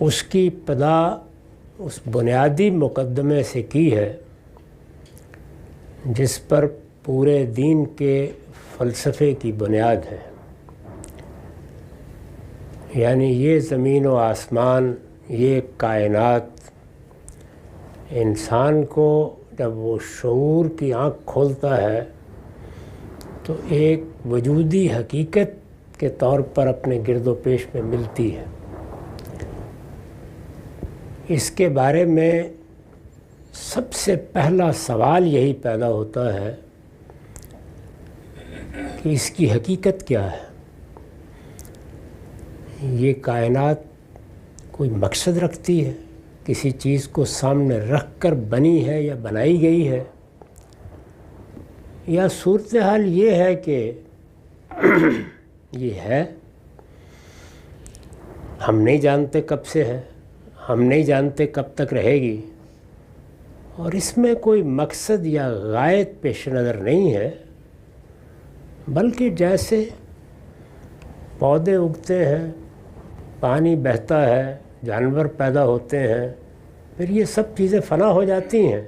اس کی ابتدا اس بنیادی مقدمے سے کی ہے جس پر پورے دین کے فلسفے کی بنیاد ہے، یعنی یہ زمین و آسمان، یہ کائنات، انسان کو جب وہ شعور کی آنکھ کھولتا ہے تو ایک وجودی حقیقت کے طور پر اپنے گرد و پیش میں ملتی ہے۔ اس کے بارے میں سب سے پہلا سوال یہی پیدا ہوتا ہے کہ اس کی حقیقت کیا ہے؟ یہ کائنات کوئی مقصد رکھتی ہے، کسی چیز کو سامنے رکھ کر بنی ہے یا بنائی گئی ہے، یا صورتحال یہ ہے کہ یہ ہے، ہم نہیں جانتے کب سے ہے، ہم نہیں جانتے کب تک رہے گی، اور اس میں کوئی مقصد یا غائب پیش نظر نہیں ہے، بلکہ جیسے پودے اگتے ہیں، پانی بہتا ہے، جانور پیدا ہوتے ہیں، پھر یہ سب چیزیں فنا ہو جاتی ہیں،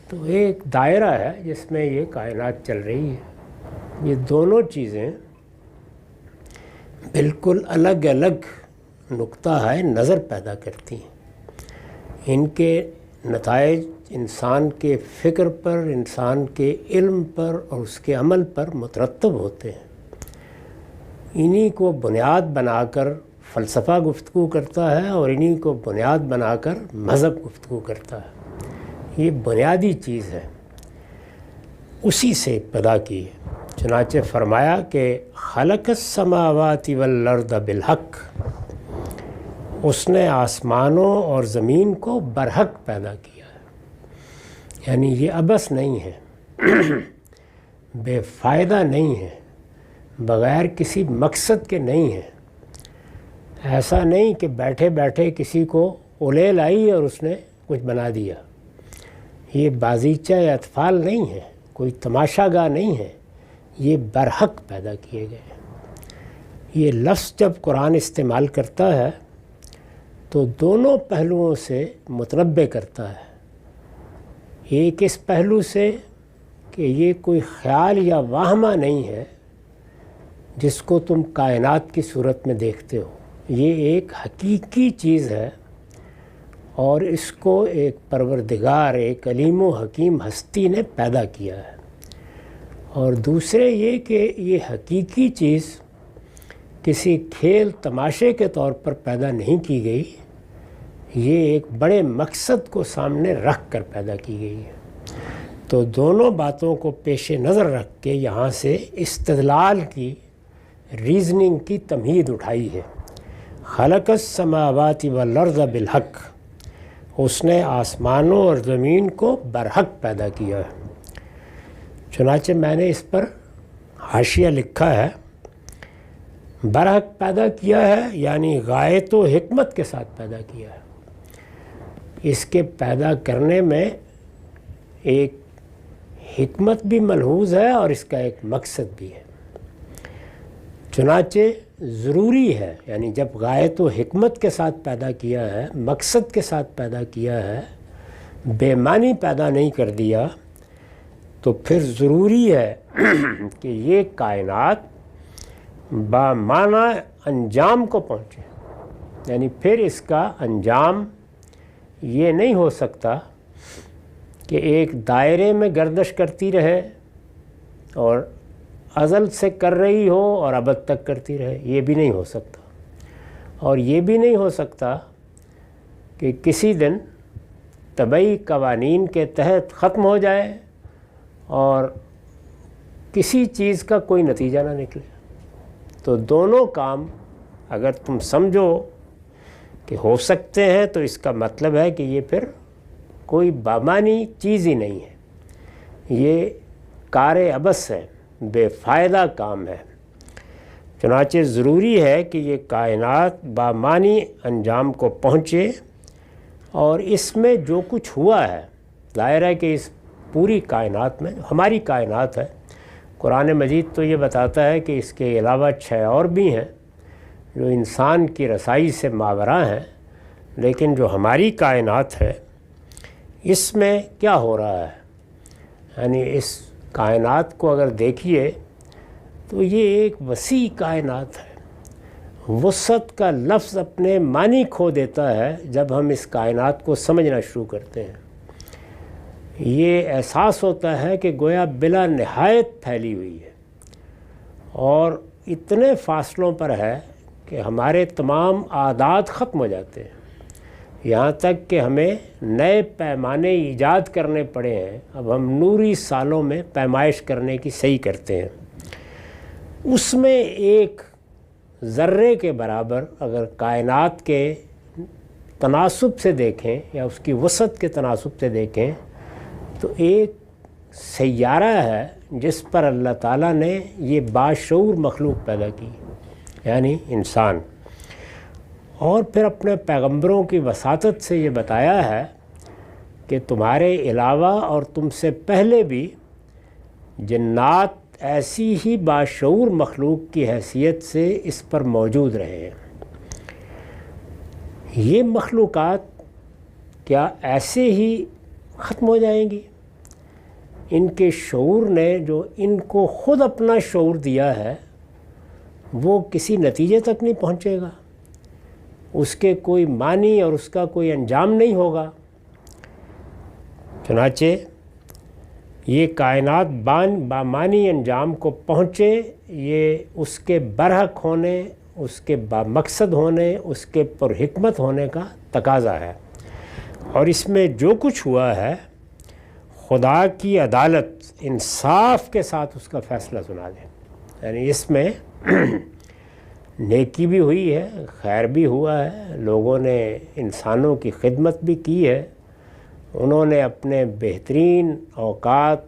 تو ایک دائرہ ہے جس میں یہ کائنات چل رہی ہے۔ یہ دونوں چیزیں بالکل الگ الگ نقطہ ہے نظر پیدا کرتی ہیں، ان کے نتائج انسان کے فکر پر، انسان کے علم پر اور اس کے عمل پر مترتب ہوتے ہیں۔ انہی کو بنیاد بنا کر فلسفہ گفتگو کرتا ہے اور انہی کو بنیاد بنا کر مذہب گفتگو کرتا ہے۔ یہ بنیادی چیز ہے، اسی سے ابتدا کی ہے۔ چنانچہ فرمایا کہ خلق السماوات والارض بالحق، اس نے آسمانوں اور زمین کو برحق پیدا کیا ہے، یعنی یہ عبث نہیں ہے، بے فائدہ نہیں ہے، بغیر کسی مقصد کے نہیں ہے۔ ایسا نہیں کہ بیٹھے بیٹھے کسی کو الیل آئی اور اس نے کچھ بنا دیا۔ یہ بازیچہ اطفال نہیں ہے، کوئی تماشا گاہ نہیں ہے، یہ برحق پیدا کیے گئے ہیں۔ یہ لفظ جب قرآن استعمال کرتا ہے تو دونوں پہلوؤں سے متنبع کرتا ہے۔ ایک اس پہلو سے کہ یہ کوئی خیال یا واہمہ نہیں ہے جس کو تم کائنات کی صورت میں دیکھتے ہو، یہ ایک حقیقی چیز ہے، اور اس کو ایک پروردگار، ایک علیم و حکیم ہستی نے پیدا کیا ہے۔ اور دوسرے یہ کہ یہ حقیقی چیز کسی کھیل تماشے کے طور پر پیدا نہیں کی گئی، یہ ایک بڑے مقصد کو سامنے رکھ کر پیدا کی گئی ہے۔ تو دونوں باتوں کو پیش نظر رکھ کے یہاں سے استدلال کی، ریزننگ کی تمہید اٹھائی ہے۔ خلق السماوات والارض بالحق، اس نے آسمانوں اور زمین کو برحق پیدا کیا ہے۔ چنانچہ میں نے اس پر حاشیہ لکھا ہے، برحق پیدا کیا ہے یعنی غایت و حکمت کے ساتھ پیدا کیا ہے۔ اس کے پیدا کرنے میں ایک حکمت بھی ملحوظ ہے اور اس کا ایک مقصد بھی ہے۔ چنانچہ ضروری ہے، یعنی جب غایت و حکمت کے ساتھ پیدا کیا ہے، مقصد کے ساتھ پیدا کیا ہے، بے معنی پیدا نہیں کر دیا، تو پھر ضروری ہے کہ یہ کائنات بامعنی انجام کو پہنچے، یعنی پھر اس کا انجام یہ نہیں ہو سکتا کہ ایک دائرے میں گردش کرتی رہے اور ازل سے کر رہی ہو اور ابد تک کرتی رہے، یہ بھی نہیں ہو سکتا۔ اور یہ بھی نہیں ہو سکتا کہ کسی دن طبعی قوانین کے تحت ختم ہو جائے اور کسی چیز کا کوئی نتیجہ نہ نکلے۔ تو دونوں کام اگر تم سمجھو کہ ہو سکتے ہیں تو اس کا مطلب ہے کہ یہ پھر کوئی بامعنی چیز ہی نہیں ہے، یہ کار عبث ہے، بے فائدہ کام ہے۔ چنانچہ ضروری ہے کہ یہ کائنات بامعنی انجام کو پہنچے، اور اس میں جو کچھ ہوا ہے، ظاہر ہے کہ اس پوری کائنات میں، ہماری کائنات ہے، قرآن مجید تو یہ بتاتا ہے کہ اس کے علاوہ 6 اور بھی ہیں جو انسان کی رسائی سے ماوراء ہیں، لیکن جو ہماری کائنات ہے اس میں کیا ہو رہا ہے، یعنی اس کائنات کو اگر دیکھیے تو یہ ایک وسیع کائنات ہے۔ وسعت کا لفظ اپنے معنی کھو دیتا ہے جب ہم اس کائنات کو سمجھنا شروع کرتے ہیں۔ یہ احساس ہوتا ہے کہ گویا بلا نہایت پھیلی ہوئی ہے اور اتنے فاصلوں پر ہے کہ ہمارے تمام عادات ختم ہو جاتے ہیں، یہاں تک کہ ہمیں نئے پیمانے ایجاد کرنے پڑے ہیں۔ اب ہم نوری سالوں میں پیمائش کرنے کی صحیح کرتے ہیں۔ اس میں ایک ذرے کے برابر اگر کائنات کے تناسب سے دیکھیں یا اس کی وسعت کے تناسب سے دیکھیں تو ایک سیارہ ہے جس پر اللہ تعالیٰ نے یہ باشعور مخلوق پیدا کی، یعنی انسان، اور پھر اپنے پیغمبروں کی وساطت سے یہ بتایا ہے کہ تمہارے علاوہ اور تم سے پہلے بھی جنات ایسی ہی باشعور مخلوق کی حیثیت سے اس پر موجود رہے ہیں۔ یہ مخلوقات کیا ایسے ہی ختم ہو جائیں گی؟ ان کے شعور نے جو ان کو خود اپنا شعور دیا ہے وہ کسی نتیجے تک نہیں پہنچے گا، اس کے کوئی معنی اور اس کا کوئی انجام نہیں ہوگا۔ چنانچہ یہ کائنات بامعنی انجام کو پہنچے، یہ اس کے برحق ہونے، اس کے بامقصد ہونے، اس کے پرحکمت ہونے کا تقاضا ہے۔ اور اس میں جو کچھ ہوا ہے خدا کی عدالت انصاف کے ساتھ اس کا فیصلہ سنا دے، یعنی اس میں نیکی بھی ہوئی ہے، خیر بھی ہوا ہے، لوگوں نے انسانوں کی خدمت بھی کی ہے، انہوں نے اپنے بہترین اوقات،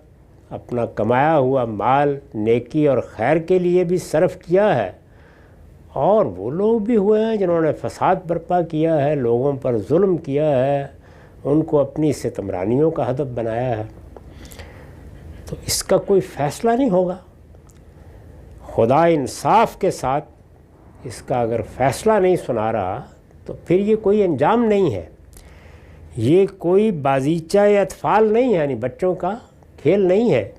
اپنا کمایا ہوا مال نیکی اور خیر کے لیے بھی صرف کیا ہے، اور وہ لوگ بھی ہوئے ہیں جنہوں نے فساد برپا کیا ہے، لوگوں پر ظلم کیا ہے، ان کو اپنی ستمرانیوں کا ہدف بنایا ہے۔ تو اس کا کوئی فیصلہ نہیں ہوگا۔ خدا انصاف کے ساتھ اس کا اگر فیصلہ نہیں سنا رہا تو پھر یہ کوئی انجام نہیں ہے، یہ کوئی بازیچہ یا اطفال نہیں ہے، یعنی بچوں کا کھیل نہیں ہے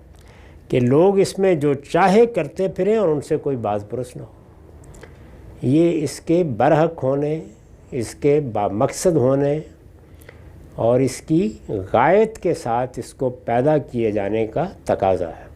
کہ لوگ اس میں جو چاہے کرتے پھریں اور ان سے کوئی باز پرس نہ ہو۔ یہ اس کے برحق ہونے، اس کے بامقصد ہونے اور اس کی غایت کے ساتھ اس کو پیدا کیے جانے کا تقاضا ہے۔